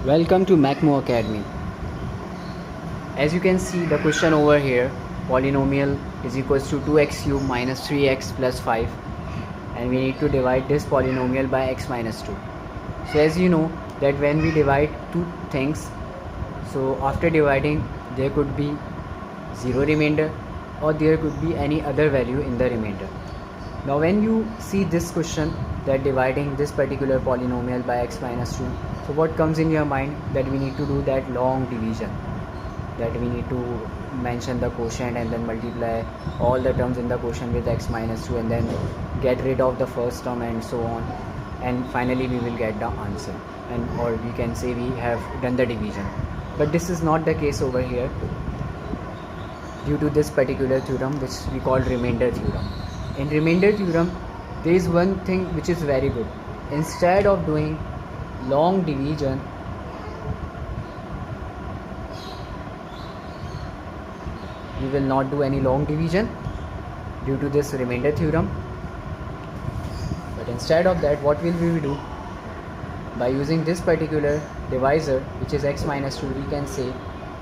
Welcome to Macmo Academy. As you can see the question over here, polynomial is equals to 2x cube minus 3x plus 5, and we need to divide this polynomial by x minus 2. So as you know that when we divide two things, so after dividing there could be 0 remainder or there could be any other value in the remainder. Now when you see this question that dividing this particular polynomial by x minus 2, so what comes in your mind? That we need to do that long division, that we need to mention the quotient and then multiply all the terms in the quotient with x minus 2 and then get rid of the first term and so on, and finally we will get the answer, and or we can say we have done the division. But this is not the case over here due to this particular theorem which we call remainder theorem. In remainder theorem there is one thing which is very good. Instead of doing long division, we will not do any long division due to this remainder theorem, but instead of that what will we do? By using this particular divisor which is x minus 2, we can say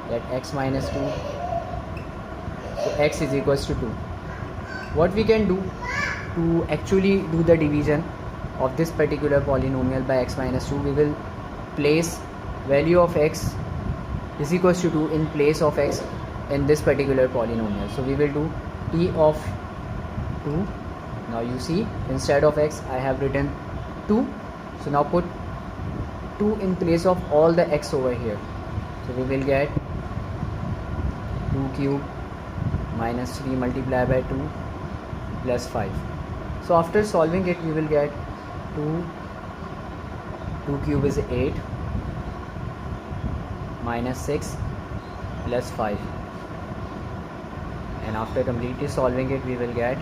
that x minus 2, so x is equals to 2. What we can do to actually do the division of this particular polynomial by x minus 2, we will place value of x is equals to 2 in place of x in this particular polynomial. So we will do t of 2. Now you see instead of x I have written 2, so now put 2 in place of all the x over here. So we will get 2 cube minus 3 multiplied by 2 plus 5. So after solving it we will get 2 cube is 8 minus 6 plus 5, and after completely solving it we will get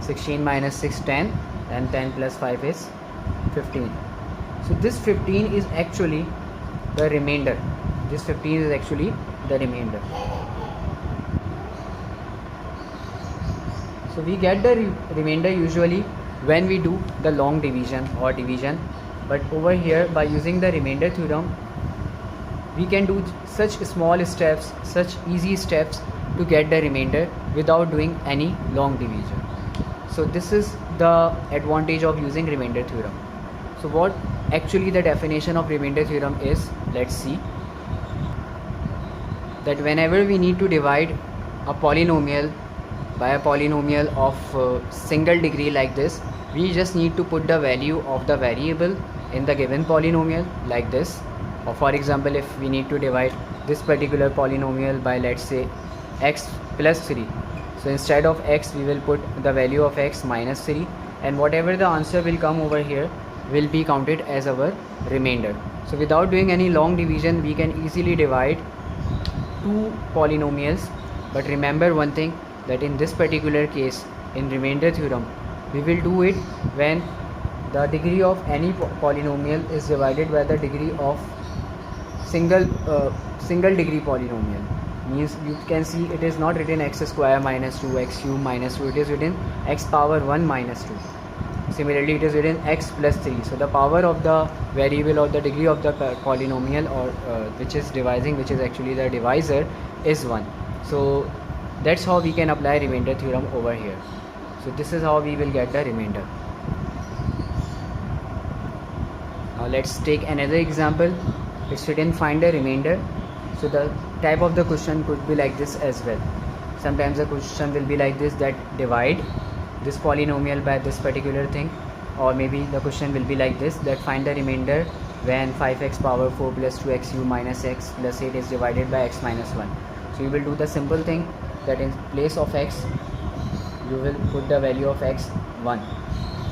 16 minus 6 10, and 10 plus 5 is 15. So this 15 is actually the remainder. This 15 is actually the remainder. So we get the remainder usually when we do the long division or division, but over here by using the remainder theorem we can do such small steps, such easy steps to get the remainder without doing any long division. So this is the advantage of using remainder theorem. So what actually the definition of remainder theorem is, let's see. That whenever we need to divide a polynomial by a polynomial of single degree like this, we just need to put the value of the variable in the given polynomial like this. Or for example, if we need to divide this particular polynomial by, let's say, x plus 3, so instead of x we will put the value of x minus 3, and whatever the answer will come over here will be counted as our remainder. So without doing any long division we can easily divide two polynomials. But remember one thing, that in this particular case in remainder theorem we will do it when the degree of any polynomial is divided by the degree of single degree polynomial. Means you can see it is not written x square minus 2, x cube minus 2, it is written x power 1 minus 2. Similarly it is written x plus 3. So the power of the variable or the degree of the polynomial or which is divising, which is actually the divisor, is 1. So that's how we can apply remainder theorem over here. So this is how we will get the remainder. Now let's take another example. It's written find the remainder. So the type of the question could be like this as well. Sometimes the question will be like this, that divide this polynomial by this particular thing, or maybe the question will be like this, that find the remainder when 5x power 4 plus 2x cube minus x plus 8 is divided by x minus 1. So you will do the simple thing, that in place of x you will put the value of x 1.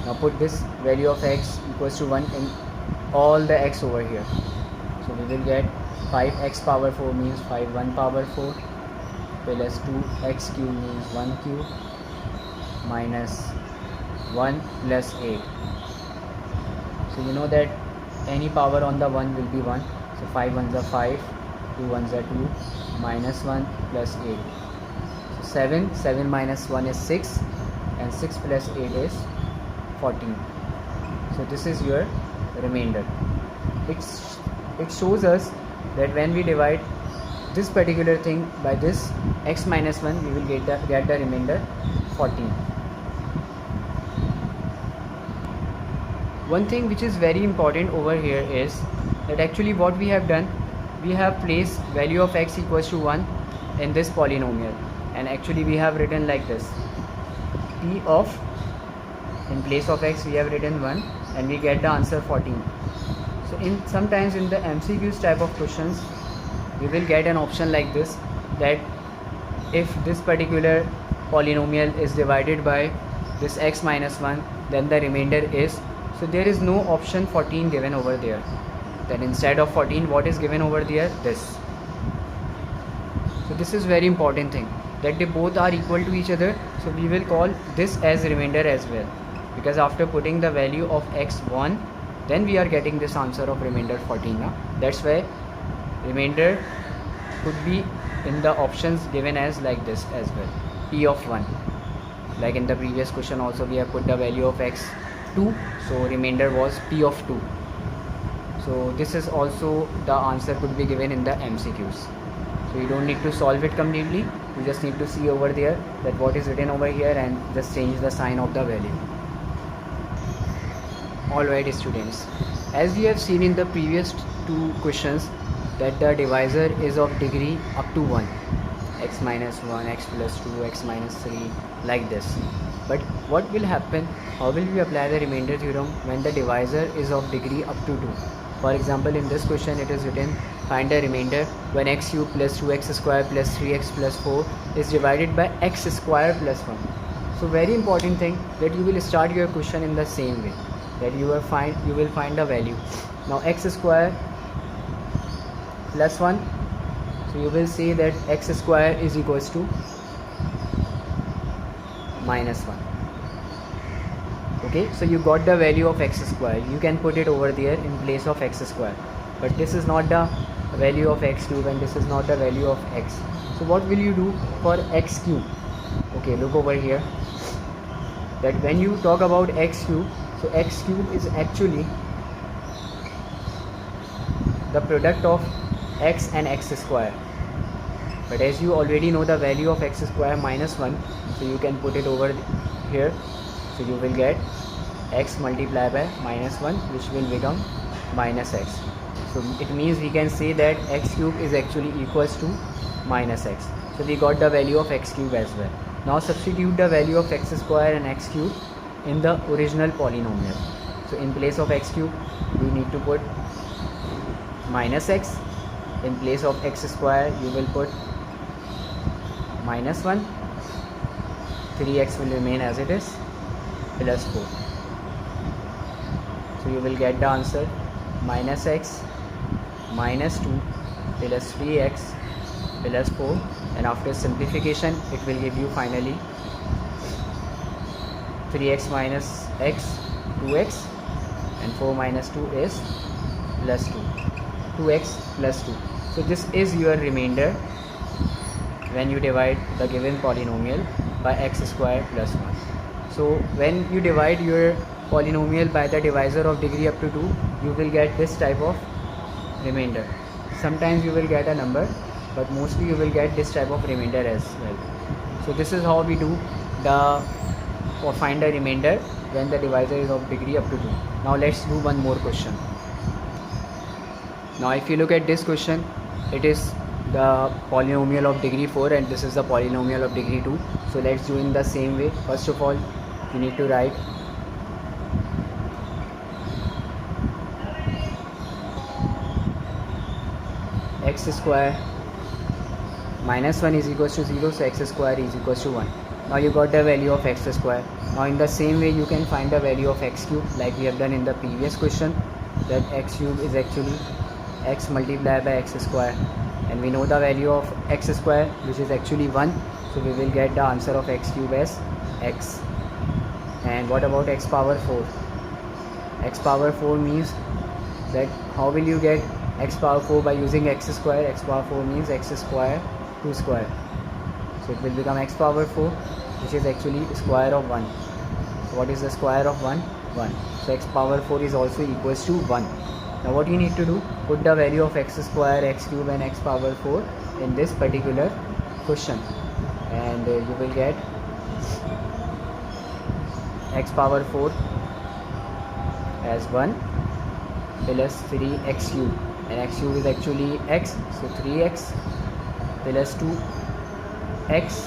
Now put this value of x equals to 1 in all the x over here. So we will get 5x power 4 means 5 1 power 4 plus 2x cube means 1 cube minus 1 plus 8. So you know that any power on the 1 will be 1. So 5 1s are 5, 2 1s are 2, minus 1 plus 8. So 7 minus 1 is 6, and 6 plus 8 is 14. So this is your remainder. It shows us that when we divide this particular thing by this x minus 1, we will get the remainder 14. One thing which is very important over here is that actually what we have done, we have placed value of x equals to 1 in this polynomial, and actually we have written like this: p of, in place of x we have written 1 and we get the answer 14. So sometimes in the MCQs type of questions we will get an option like this, that if this particular polynomial is divided by this x minus 1, then the remainder is, so there is no option 14 given over there. Then instead of 14, what is given over there? This. So this is very important thing, that they both are equal to each other, so we will call this as remainder as well, because after putting the value of x1, then we are getting this answer of remainder 14 now. That's why remainder could be in the options given as like this as well, p of 1. Like in the previous question also we have put the value of x2, so remainder was p of 2. So this is also the answer could be given in the MCQs. So you don't need to solve it completely, you just need to see over there that what is written over here and just change the sign of the value. Alright students, as we have seen in the previous two questions that the divisor is of degree up to 1, x minus 1, x plus 2, x minus 3, like this. But what will happen, how will we apply the remainder theorem when the divisor is of degree up to 2? For example, in this question it is written, find the remainder when x cube plus 2x square plus 3x plus 4 is divided by x square plus 1. So very important thing, that you will start your question in the same way, that you will find the value. Now x square plus 1, so you will say that x square is equals to minus 1. Okay, so you got the value of x square, you can put it over there in place of x square, but this is not the value of x cube and this is not the value of x. So what will you do for x cube? Okay, look over here, that when you talk about x cube, so x cube is actually the product of x and x square, but as you already know the value of x square minus 1, so you can put it over here, so you will get x multiplied by minus 1, which will become minus x. So it means we can say that x cube is actually equals to minus x. So we got the value of x cube as well. Now substitute the value of x square and x cube in the original polynomial. So in place of x cube we need to put minus x, in place of x square you will put minus 1, 3x will remain as it is, plus 4. So you will get the answer minus x minus 2 plus 3x plus 4, and after simplification it will give you finally 3x minus x, 2x, and 4 minus 2 is plus 2, 2x plus 2. So this is your remainder when you divide the given polynomial by x square plus 1. So when you divide your polynomial by the divisor of degree up to 2, you will get this type of remainder. Sometimes you will get a number, but mostly you will get this type of remainder as well. So this is how we do or find the remainder when the divisor is of degree up to 2. Now let's do one more question. Now if you look at this question, it is the polynomial of degree 4 and this is the polynomial of degree 2. So let's do in the same way. First of all, you need to write x square minus 1 is equals to 0, so x square is equals to 1. Now you got the value of x square. Now in the same way you can find the value of x cube like we have done in the previous question, that x cube is actually x multiplied by x square, and we know the value of x square, which is actually 1, so we will get the answer of x cube as x. And what about x power 4? X power 4 means that how will you get x power 4 by using x square? X power 4 means x square 2 square, so it will become x power 4, which is actually square of 1. So what is the square of 1? 1. So x power 4 is also equals to 1. Now what you need to do, put the value of x square, x cube and x power 4 in this particular question, and you will get x power 4 as 1 plus 3x cube, and x cube is actually x, so 3x plus 2x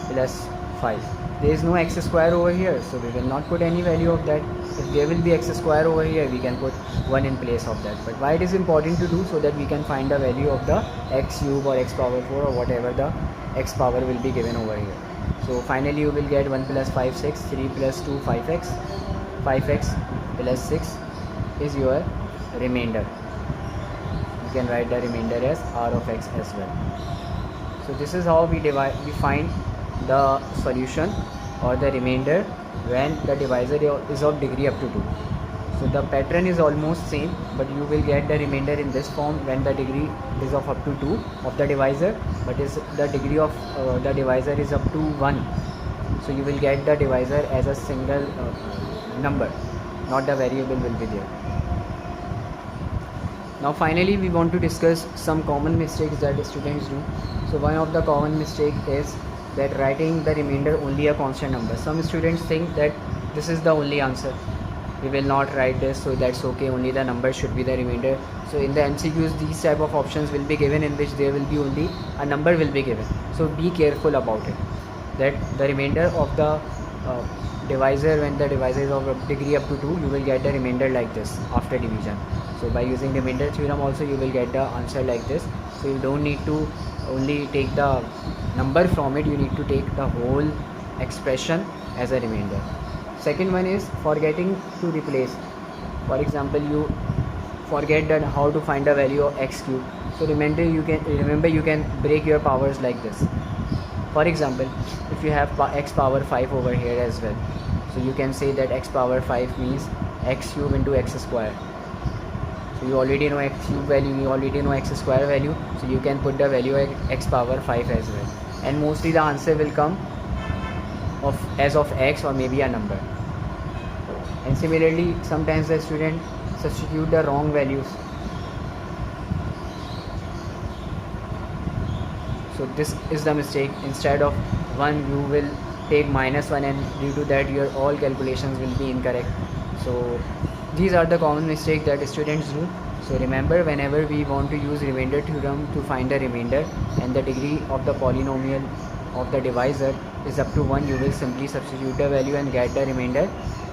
plus 5. There is no x square over here, so we will not put any value of that. If there will be x square over here, we can put 1 in place of that. But why it is important to do, so that we can find the value of the x cube or x power 4 or whatever the x power will be given over here. So finally you will get 1 plus 5 6, 3 plus 2 5x, 5x plus 6 is your remainder. You can write the remainder as r of x as well. So this is how we find the solution or the remainder when the divisor is of degree up to 2. So the pattern is almost same, but you will get the remainder in this form when the degree is of up to 2 of the divisor, but is the degree of the divisor is up to 1. So you will get the divisor as a single number, not the variable will be there. Now finally we want to discuss some common mistakes that students do. So one of the common mistake is that writing the remainder only a constant number. Some students think that this is the only answer, we will not write this, so that's okay, only the number should be the remainder. So in the MCQs these type of options will be given in which there will be only a number will be given. So be careful about it, that the remainder of the divisor, when the divisor is of degree up to 2, you will get the remainder like this after division. So by using remainder theorem also you will get the answer like this. So you don't need to only take the number from it, you need to take the whole expression as a remainder. Second one is forgetting to replace. For example, you forget that how to find the value of x cube. So remember you can break your powers like this. For example, if you have x power 5 over here as well, so you can say that x power 5 means x cube into x square. So you already know x cube value, you already know x square value, so you can put the value of x power 5 as well, and mostly the answer will come as of x or maybe a number. And similarly, sometimes the student substitute the wrong values. So this is the mistake. Instead of 1 you will take -1, and due to that your all calculations will be incorrect. So these are the common mistakes that students do. So remember, whenever we want to use remainder theorem to find the remainder and the degree of the polynomial of the divisor is up to 1, you will simply substitute the value and get the remainder.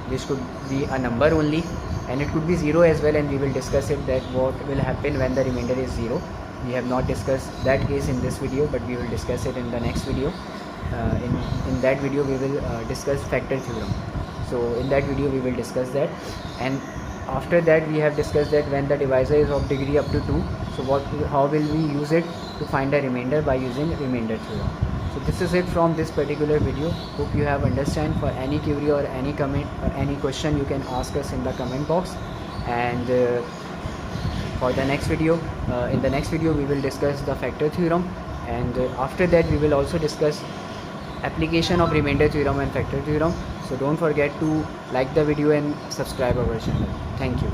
This could be a number only, and it could be 0 as well, and we will discuss it, that what will happen when the remainder is 0. We have not discussed that case in this video, but we will discuss it in the next video. In that video we will discuss factor theorem. So in that video we will discuss that, and after that we have discussed that when the divisor is of degree up to 2, so how will we use it to find the remainder by using remainder theorem. So this is it from this particular video. Hope you have understand. For any query or any comment or any question, you can ask us in the comment box. And for the next video, in the next video we will discuss the factor theorem, and after that we will also discuss application of remainder theorem and factor theorem. So don't forget to like the video and subscribe our channel. Thank you.